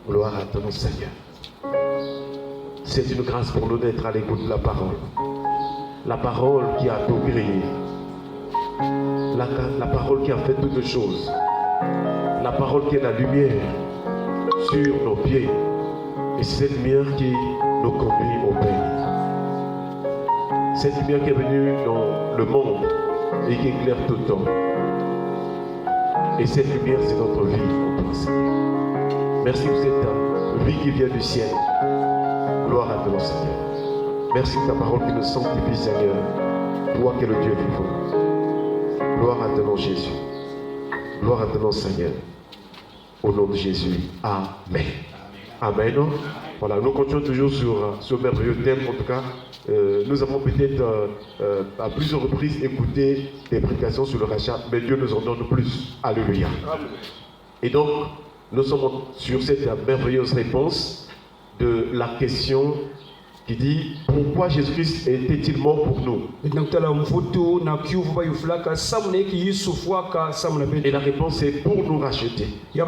Gloire à ton nom, Seigneur. C'est une grâce pour nous d'être à l'écoute de la parole. La parole qui a tout créé. La parole qui a fait toutes choses. La parole qui est la lumière sur nos pieds. Et c'est cette lumière qui nous conduit au Père. Cette lumière qui est venue dans le monde et qui éclaire tout le temps. Et cette lumière, c'est notre vie, mon toi, Seigneur. Merci pour cette vie qui vient du ciel. Gloire à ton Seigneur. Merci pour ta parole qui nous sanctifie, Seigneur. Toi qui es le Dieu vivant. Gloire à ton nom, Jésus. Gloire à ton nom, Seigneur. Au nom de Jésus. Amen. Amen. Voilà, nous continuons toujours sur ce merveilleux thème. En tout cas, nous avons peut-être à plusieurs reprises écouté des prédications sur le rachat, mais Dieu nous en donne plus. Alléluia. Et donc, nous sommes sur cette merveilleuse réponse de la question qui dit pourquoi Jésus-Christ était-il mort pour nous? Et la réponse est pour nous racheter. Et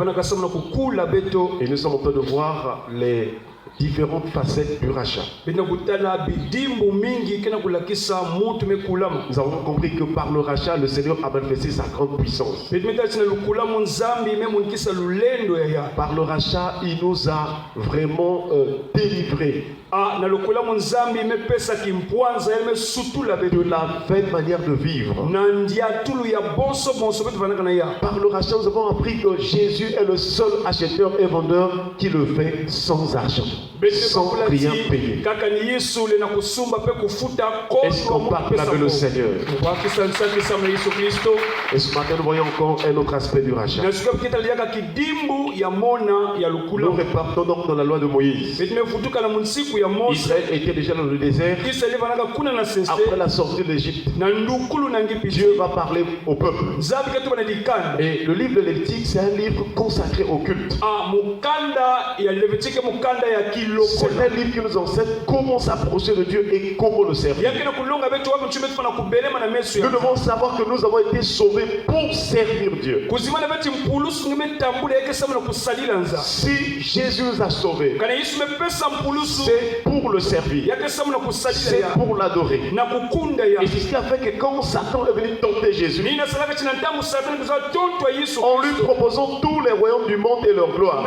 nous sommes en train de voir les différentes facettes du rachat. Nous avons compris que par le rachat, le Seigneur a manifesté sa grande puissance. Par le rachat, il nous a vraiment délivrés de la vaine manière de vivre. Par le rachat, nous avons appris que Jésus est le seul acheteur et vendeur qui le fait sans argent, sans rien payer. Est-ce qu'on parle avec le Seigneur? Et ce matin, nous voyons encore un autre aspect du rachat. Nous repartons donc dans la loi de Moïse. Israël était déjà dans le désert. Après la sortie de l'Égypte, Dieu va parler au peuple. Et le livre de Lévitique, c'est un livre consacré au culte. C'est un livre qui nous enseigne comment s'approcher de Dieu et comment le servir. Nous devons savoir que nous avons été sauvés pour servir Dieu. Si Jésus nous a sauvés, c'est pour le servir, c'est pour l'adorer. Et c'est ce qui a fait que quand Satan est venu tenter Jésus, en lui proposant tous les royaumes du monde et leur gloire,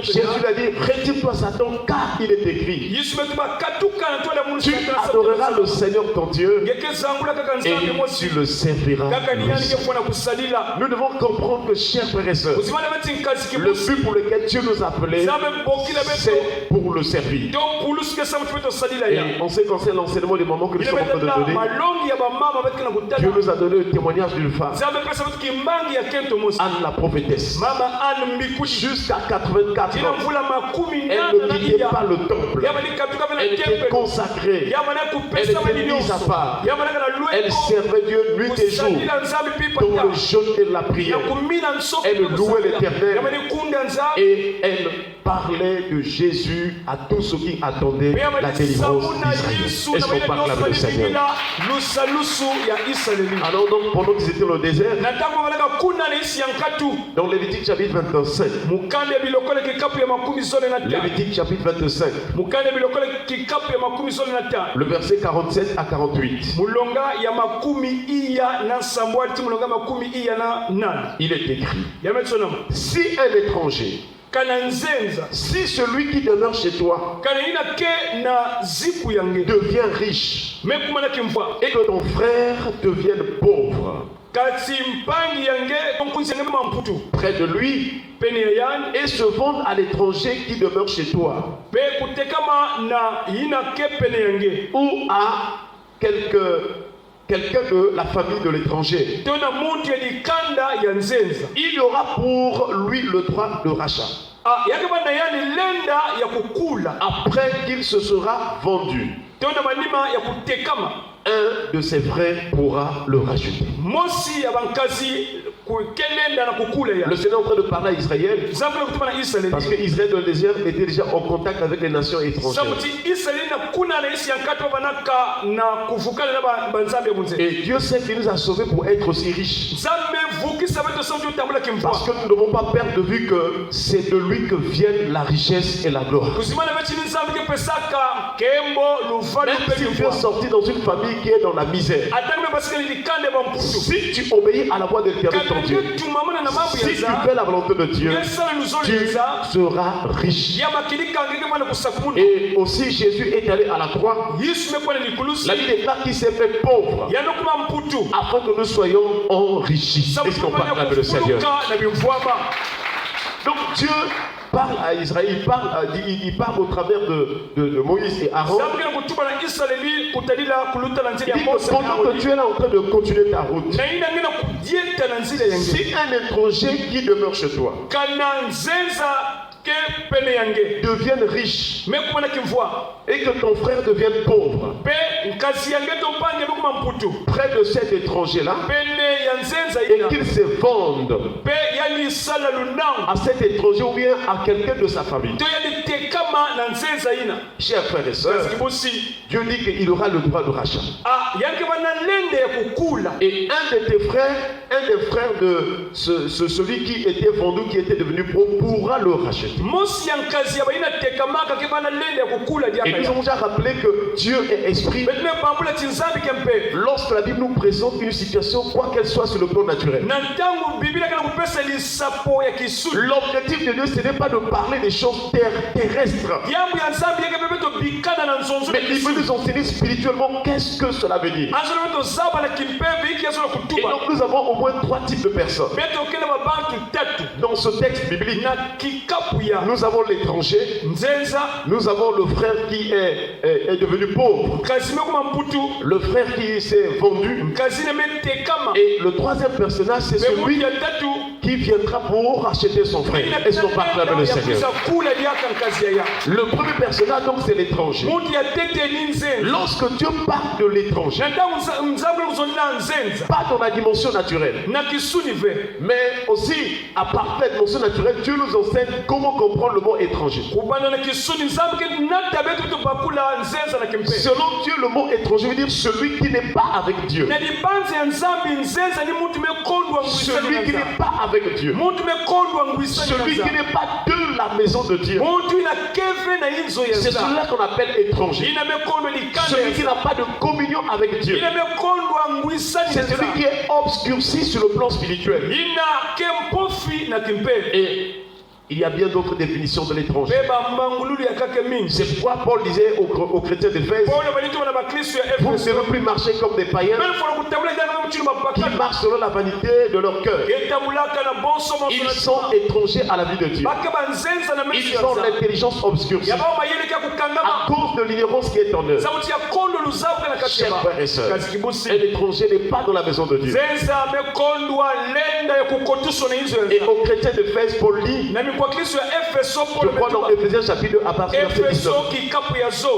Jésus a dit, retire-toi Satan, car il est écrit, tu adoreras le Seigneur ton Dieu et tu le serviras. Nous devons comprendre que, chers frères et sœurs, le but pour lequel Dieu nous a appelés, c'est pour le servir. Et en ce qui concerne l'enseignement des moments que nous sommes en train de donner, Dieu nous a donné le témoignage d'une femme, Anne la prophétesse. Jusqu'à 84 ans, elle ne quittait pas le temple. Elle était consacrée. Elle était mise à part. Elle servait Dieu nuit et jour dans le jeûne et la prière. Elle louait l'Éternel et elle parlait de Jésus à tous ceux qui attendaient la délivrance d'Israël. Est-ce qu'on parle avec le Seigneur? Alors donc, pendant qu'ils étaient dans le désert, dans Lévitique chapitre 25, Lévitique chapitre 25, le verset 47 à 48, il est écrit, si un étranger, si celui qui demeure chez toi devient riche et que ton frère devienne pauvre près de lui et se vendre à l'étranger qui demeure chez toi ou à quelqu'un de la famille de l'étranger, il y aura pour lui le droit de rachat après qu'il se sera vendu. Un de ses frères pourra le racheter. Le Seigneur est en train de parler à Israël parce que Israël dans le désert était déjà en contact avec les nations étrangères. Et Dieu sait qu'il nous a sauvés pour être aussi riches. Parce que nous ne devons pas perdre de vue que c'est de lui que viennent la richesse et la gloire. Même si tu es sorti dans une famille qui est dans la misère, si tu obéis à la voix de l'Éternel ton Dieu, si tu fais la volonté de Dieu, tu seras riche. Et aussi Jésus est allé à la croix. La Bible déclare qu'il s'est fait pauvre afin que nous soyons enrichis. Est-ce qu'on parle avec le Seigneur? Donc Dieu parle à Israël, il parle au travers de Moïse et Aaron. Il dit que pendant que tu es là en train de continuer ta route, si un étranger qui demeure chez toi devienne riche et que ton frère devienne pauvre, près de cet étranger-là, et qu'il se vende à cet étranger ou bien à quelqu'un de sa famille. Chers frères et sœurs, Dieu dit qu'il aura le droit de rachat. Et un de tes frères, un des frères de celui qui était vendu, qui était devenu pauvre, pourra le racheter. Et nous avons déjà rappelé que Dieu est esprit. Lorsque la Bible nous présente une situation, quoi qu'elle soit sur le plan naturel, l'objectif de Dieu, ce n'est pas de parler des choses terrestres, mais il veut nous enseigner spirituellement qu'est-ce que cela veut dire. Et donc nous avons au moins 3 types de personnes dans ce texte biblique. Nous avons l'étranger, nous avons le frère qui est devenu pauvre, le frère qui s'est vendu, et le troisième personnage, c'est celui qui viendra pour racheter son frère. Est-ce qu'on parle avec le Seigneur? Le premier personnage, donc, c'est l'étranger. Lorsque Dieu parle de l'étranger, pas dans la dimension naturelle, mais aussi à part la dimension naturelle, Dieu nous enseigne comment comprendre le mot étranger. Selon Dieu, le mot étranger veut dire celui qui n'est pas avec Dieu. Celui qui n'est pas avec Dieu. Celui qui n'est pas de la maison de Dieu. C'est celui-là qu'on appelle étranger. Celui qui n'a pas de communion avec Dieu. C'est celui qui est obscurci sur le plan spirituel. Et il y a bien d'autres définitions de l'étranger. C'est pourquoi Paul disait aux chrétiens d'Éphèse, vous ne devez plus marcher comme des païens qui marchent selon la vanité de leur cœur. Ils sont étrangers à la vie de Dieu. Ils ont l'intelligence obscurcie à cause de l'ignorance qui est en eux. Chers frères et sœurs, un étranger n'est pas dans la maison de Dieu. Et aux chrétiens d'Éphèse, Paul dit, je crois dans Éphésiens chapitre 2 à partir du verset 19.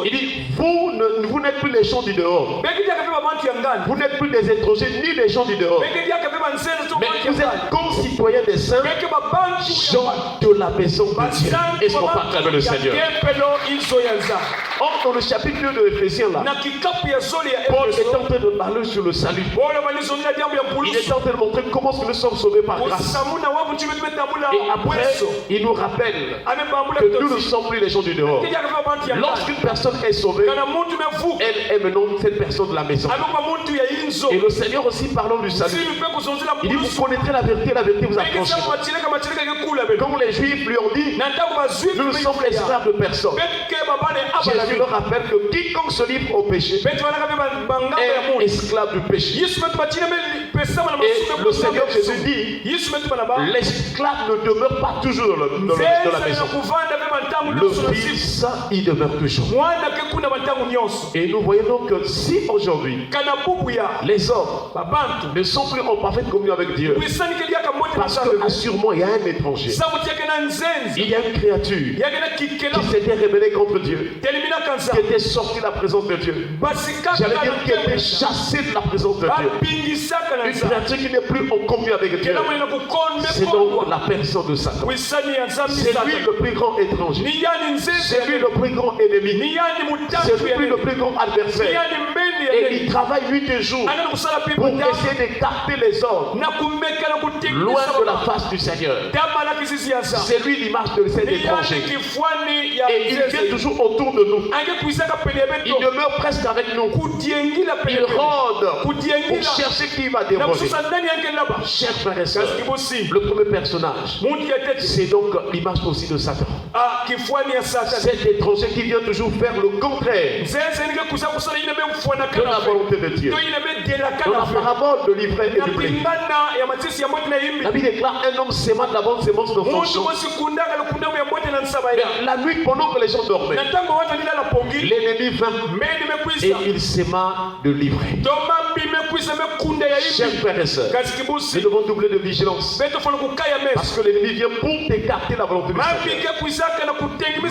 Il dit, vous n'êtes plus les gens du dehors. Vous n'êtes plus des étrangers ni les gens du dehors. Mais vous êtes concitoyens des saints, gens de la maison de Dieu. Est-ce qu'on parle avec le Seigneur? Or, dans le chapitre 2 de Éphésiens, là, Paul est en train de parler sur le salut. Il est en train de montrer comment nous sommes sauvés par grâce. Et après, il nous rappelle que nous ne sommes plus les gens du dehors. Lorsqu'une personne est sauvée, elle est maintenant cette personne de la maison. Et le Seigneur aussi, parlant du salut, il dit, vous connaîtrez la vérité vous affranchira. Comme les Juifs lui ont dit, nous ne sommes esclaves de personne. Jésus leur rappelle que quiconque se livre au péché est esclave du péché. Et le Seigneur Jésus dit, l'esclave ne demeure pas toujours dans la maison. Le Fils, il demeure toujours. Et nous voyons donc que si aujourd'hui les hommes ne sont plus en parfaite communion avec Dieu, parce qu'assurément il y a un étranger péché. Il y a une créature qui s'était rebellée contre Dieu, qui était sortie de la présence de Dieu. J'allais dire qui était chassée de la présence de Dieu. Une créature qui n'est plus en communion avec Dieu. C'est donc la personne de Satan. C'est lui le plus grand étranger. C'est lui le plus grand ennemi. C'est lui le plus grand adversaire. Et il travaille nuit et jour pour essayer d'écarter les hommes loin de la face du Seigneur. C'est lui l'image de cet étranger. Et il vient toujours autour de nous. Il demeure presque avec nous. Il rôde pour chercher qui va déroger. Chers frères et sœurs, le premier personnage, c'est donc l'image aussi de Satan. Cet étranger qui vient toujours faire le contraire de la volonté de Dieu. Dans la parabole de l'ivraie et du blé, la Bible déclare un homme sémant de la bonne sémence de fonction. La nuit, pendant que les gens dormaient, l'ennemi vint et il séma de l'ivraie. Chers frères et sœurs, nous devons doubler de vigilance parce que l'ennemi vient pour écarter la volonté du Seigneur.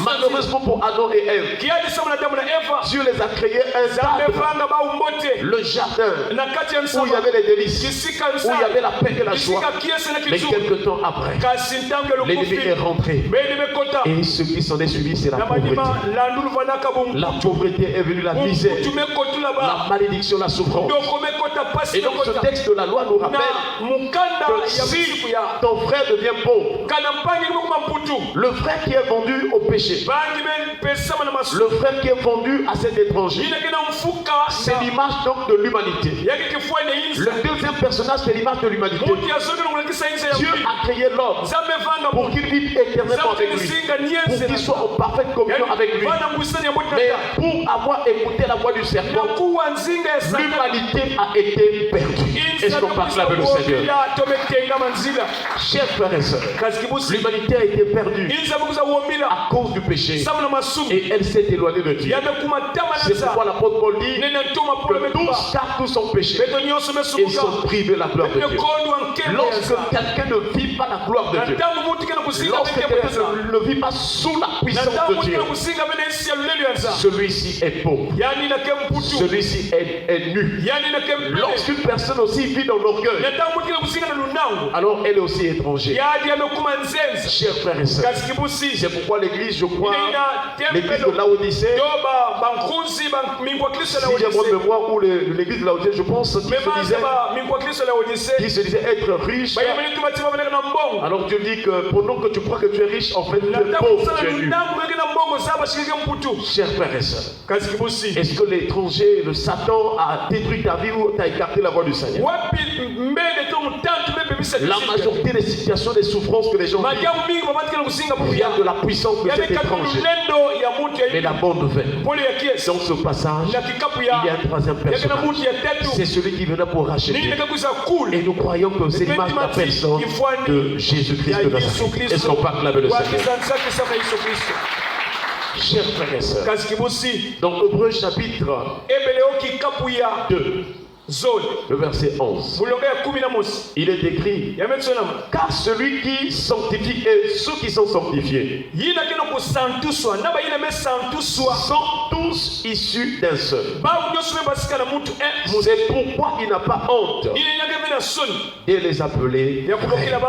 Malheureusement pour Adam et Ève, Dieu les a créés un cadre, le jardin où il y avait les délices, où il y avait la paix et la joie. Mais quelques temps après, l'ennemi est rentré et ce qui s'en est suivi, c'est la pauvreté. La pauvreté est venue, la misère, la malédiction, la souffrance. Et donc ce texte de la loi nous rappelle que si ton frère devient pauvre, le frère qui est vendu au péché, le frère qui est vendu à cet étranger, c'est l'image donc de l'humanité. Le deuxième personnage, c'est l'image de l'humanité. Dieu a créé l'homme pour qu'il vive éternellement avec lui, pour qu'il soit en parfaite communion avec lui. Mais pour avoir écouté la voix du serpent, l'humanité a été perdue. Est-ce qu'on parle avec le Seigneur? Chers frères et sœurs, l'humanité a été perdue à cause du péché et elle s'est éloignée de Dieu. C'est pourquoi l'apôtre Paul dit que tous, car tous ont péché et sont privés de la gloire de Dieu. Lorsque quelqu'un ne vit pas la gloire de Dieu, lorsque quelqu'un ne vit pas sous la puissance de Dieu, celui-ci est pauvre, celui-ci est nu. Lorsqu'une personne aussi vit dans l'orgueil, alors elle est aussi étrangère. Chers frères et sœurs, c'est pourquoi l'église, je crois, l'église de Laodicée, si j'ai bonne mémoire, ou l'église de Laodicée, je pense, qui se disait être riche. Alors tu dis que pendant que tu crois que tu es riche, en fait tu es pauvre, tu es nu. Chers frères et sœurs, est-ce que l'étranger, le Satan a détruit ta vie ou t'a écarté la voie du Seigneur? La majorité des situations, des souffrances que les gens vivent viennent de la puissance de cet étranger. Mais la bonne nouvelle, dans ce passage, il y a un troisième personnage. C'est celui qui venait pour racheter. Et nous croyons que c'est l'image de la personne de Jésus-Christ de Nazareth. Est-ce qu'on parle avec le Seigneur? Chers frères et sœurs, dans Hébreux chapitre 2, le verset 11, il est écrit: car celui qui sanctifie et ceux qui sont sanctifiés sont tous issus d'un seul. C'est pourquoi il n'a pas honte de les appeler frères.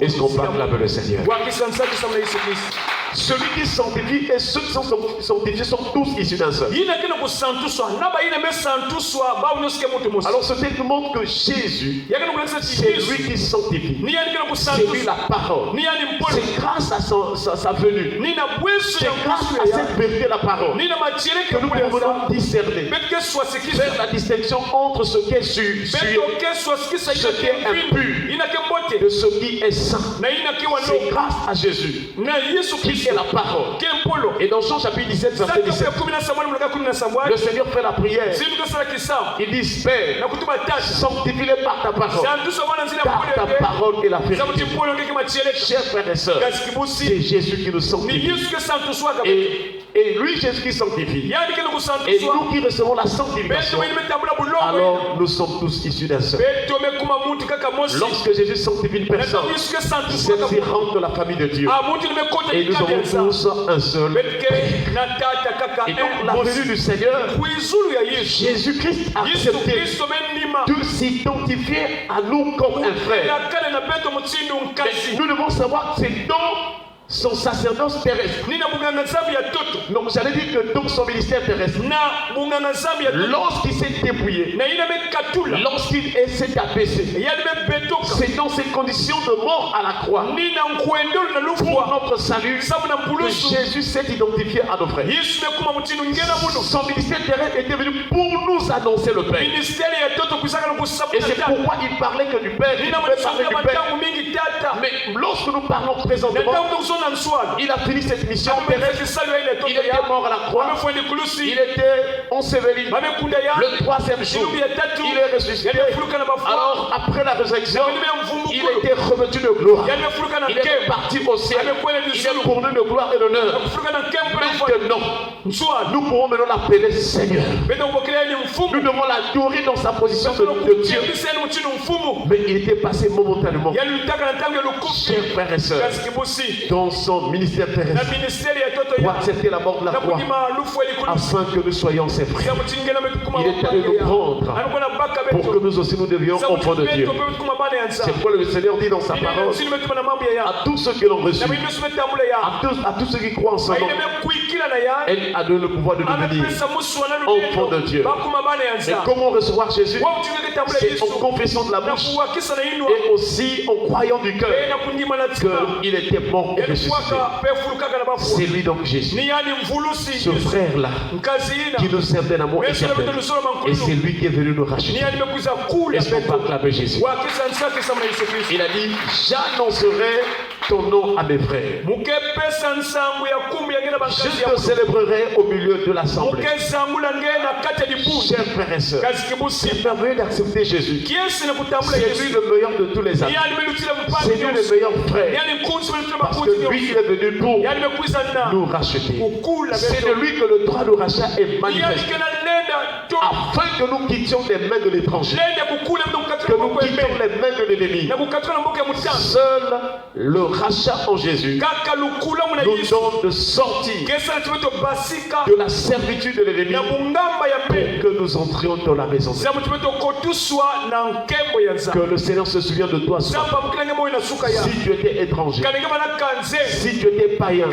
Est-ce qu'on parle avec le Seigneur? Celui qui sanctifie et ceux qui sont sanctifiés sont tous issus d'un seul. Alors ce texte montre que Jésus, c'est lui qui sanctifie. C'est lui la parole. C'est grâce à sa venue. C'est grâce à cette vérité, la parole, que nous pouvons discerner, faire la distinction entre ce qui est sûr, ce qui est impur, de ce qui est saint. C'est grâce à Jésus qui est la parole. Et dans Jean chapitre 17, verset 17, le Seigneur fait la prière. Il dit: Père, sanctifie-les par ta parole, car ta parole est la vérité. Chers frères et sœurs, c'est Jésus qui nous sanctifie. Et Et lui, Jésus-Christ sanctifie. Et nous qui recevons la sanctification, alors nous sommes tous issus d'un seul. Lorsque Jésus sanctifie une personne, celle-ci rentre dans la famille de Dieu. Et nous avons tous un seul. Et donc la venue du Seigneur, Jésus-Christ a accepté de s'identifier à nous comme un frère. Mais nous devons savoir que c'est dans son sacerdoce terrestre. Donc j'allais dire que dans son ministère terrestre, lorsqu'il s'est dépouillé, lorsqu'il s'est abaissé, c'est dans ces conditions de mort à la croix pour notre salut que Jésus s'est identifié à nos frères. Son ministère terrestre était venu pour nous annoncer le Père. Et c'est pourquoi il parlait que du Père. Il parlait du Père. Mais lorsque nous parlons présentement, il a fini cette mission terrestre. Il était mort à la croix. Il était enseveli. Le troisième jour, il est ressuscité. Alors, après la résurrection, il était revêtu de gloire. Il est parti au ciel. Il est couronné de gloire et d'honneur. Maintenant, nous pouvons maintenant l'appeler Seigneur. Nous devons l'adorer dans sa position de Dieu. Mais il était passé momentanément. Chers frères et sœurs, dans son ministère terrestre, pour accepter la mort de la croix, afin que nous soyons ses frères. Il est allé nous prendre pour que nous aussi nous devions enfants de Dieu. C'est pourquoi le Seigneur dit dans sa parole à tous ceux qui l'ont reçu, à tous ceux qui croient en son nom, elle a donné le pouvoir de devenir enfants de Dieu. Et comment recevoir Jésus? C'est en confessant de la bouche et aussi en croyant du cœur qu'il était mort et ressuscité. C'est lui donc Jésus, ce frère-là qui nous sert d'un amour éternel. Et c'est lui qui est venu nous racheter. Est-ce qu'on peut acclamer Jésus? Il a dit, j'annoncerai ton nom à mes frères. Je te célébrerai au milieu de l'assemblée. Chers frères et sœurs, c'est merveilleux d'accepter Jésus. C'est lui le meilleur de tous les amis. C'est lui le meilleur frère. Parce que lui, il est venu pour nous racheter. C'est de lui que le droit de rachat est manifesté. Afin que nous quittions les mains de l'étranger, que nous quittions les mains de l'ennemi. Seul le rachat en Jésus nous donne de sortir de la servitude de l'ennemi pour que nous entrions dans la maison de Dieu. Que le Seigneur se souvienne de toi. Si tu étais étranger, si tu étais païen,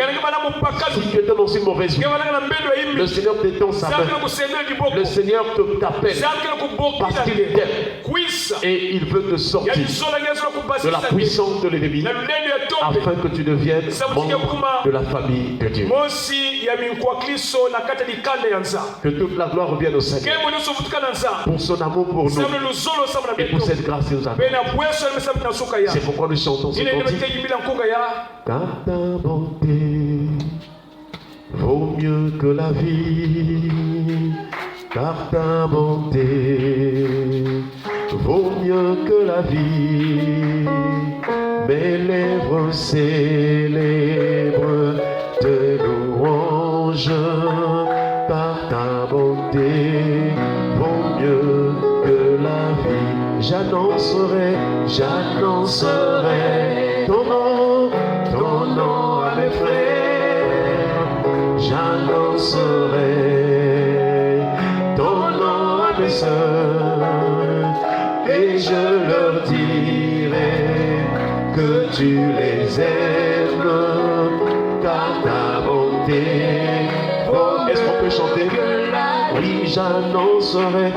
si tu étais dans une mauvaise vie, le Seigneur t'étend sa main. Le Seigneur t'appelle parce qu'il t'aime et il veut te sortir de la puissance de l'ennemi afin que tu deviennes membre de la famille de Dieu. Que toute la gloire revienne au Seigneur pour son amour pour nous et pour cette grâce qu'il nous a donnée. C'est pourquoi nous chantons ce cantique. Car ta bonté vaut mieux que la vie. Car ta bonté vaut mieux que la vie. Mes lèvres célèbrent tes louanges. Car ta bonté vaut mieux que la vie. J'annoncerai ton nom à mes frères. J'annoncerai ton nom à mes sœurs. Et je leur dirai que tu les aimes, car ta bonté. Est-ce qu'on peut chanter? Oui, j'annoncerai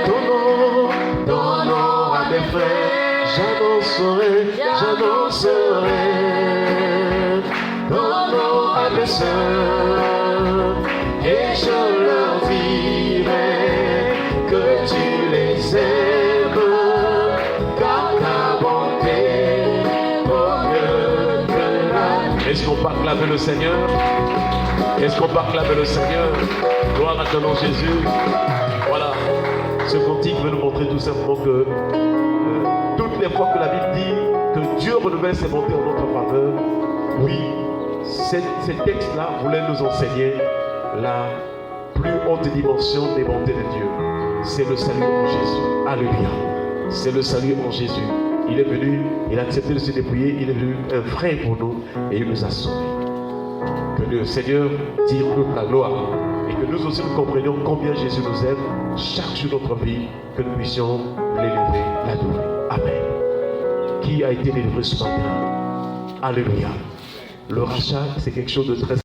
ton nom à mes frères. J'annoncerai ton nom à mes sœurs. Et je leur dirai que tu les aimes, car ta bonté vaut mieux que la vie. Est-ce qu'on peut acclamer le Seigneur? Est-ce qu'on peut acclamer le Seigneur? Gloire à ton nom Jésus. Voilà, ce cantique veut nous montrer tout simplement que toutes les fois que la Bible dit que Dieu renouvelle ses bontés en notre faveur, oui, Ces textes-là voulaient nous enseigner la plus haute dimension des bontés de Dieu. C'est le salut en Jésus. Alléluia. C'est le salut en Jésus. Il est venu, il a accepté de se dépouiller, il est venu un frère pour nous et il nous a sauvés. Que le Seigneur tire toute la gloire et que nous aussi nous comprenions combien Jésus nous aime chaque jour de notre vie, que nous puissions l'élever, l'adorer. Amen. Qui a été délivré ce matin? Alléluia. Le rachat, c'est quelque chose de très